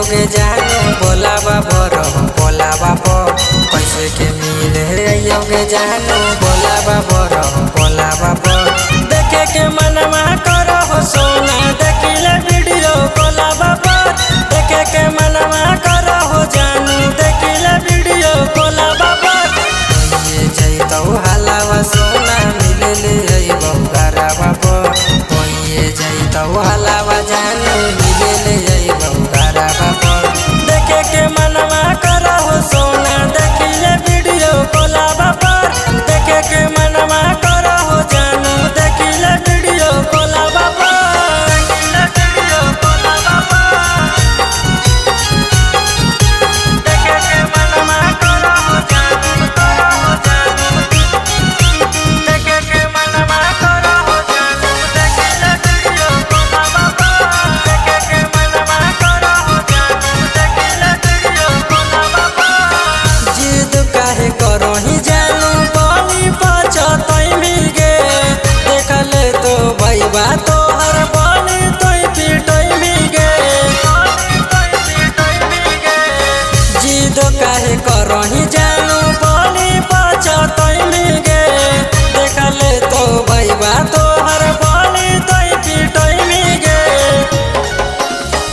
अयोगे जानू बोलावा बरो बोलावा बो कैसे के मिले अयोगे जानू बोलावा बरो बोलावा बो देखे के मनवा करो हो सोना देखिले वीडियो बोलावा बो देखे के मनवा करो हो जानू देखिले वीडियो बोलावा बो ये जइतो हलावा सोना मिले ले अइबो गरावा बो ये जइतो हलावा जानू मिले ले अइबो गरावा बो देखे के मनवा करो हो सोना देखिले वीडियो बोलावा बो देखे के मनवा करो हो जानू देखिले वीडियो बोलावा बो देखिले वीडियो बोलावा बो देखे के मनवा करो हो जानू देखे के मनवा करो हो जानू देखिले वीडियो बोलावा बो देखे के मनवा करो हो जानू देखिले वीडियो बोलावा बो जिद काहे करो ही जानू बोली पछतई मिगे देखले तो भईबा तोहर बोली तोई पिटई मिगे जिद काहे करो ही जानू बोली पछतई मिगे देखले तो भईबा तोहर बोली तोई पिटई मिगे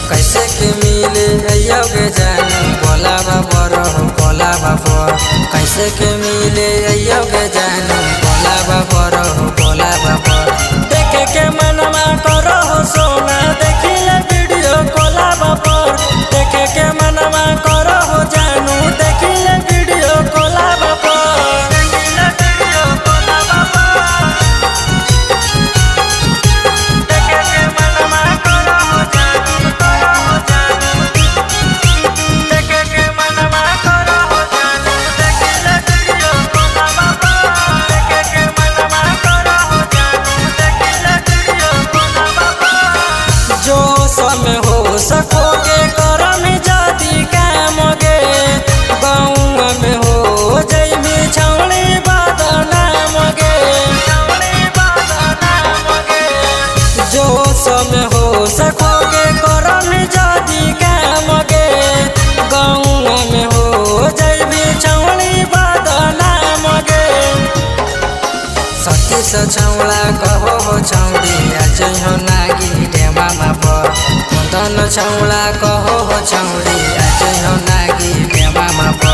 कैसे के मिले अयोगे जानू बोलावा बरो बोलावा बो कैसे के मिले अयोगे जानू बोलावा बरो बोलावा बो देखे के मनवा करो हो सोना देखिले वीडियो कोलावा पर देखे के मनवा करो हो जानू देखिले वीडियो कोलावा पर देखिले वीडियो कोलावा पर देखे के मनवा करो हो जानू देखे के मनवा करो हो जानू देखिले वीडियो कोलावा पर देखे के मनवा करो हो जानू देखिले वीडियो कोलावा पर जो समय हो सकोगे करम जाति काम गे गाँव में हो जइबी छौड़ी बदनाम गे जो समय हो सकोगे करम जाति काम गे गाँव में हो जइबी छौड़ी बदनाम गे सती से छौड़ा कहो हो छौड़ी आज हो नागी डेमा मापो मुंडन छौड़ा कहो हो छौड़ी आज हो नागी डेमा मापो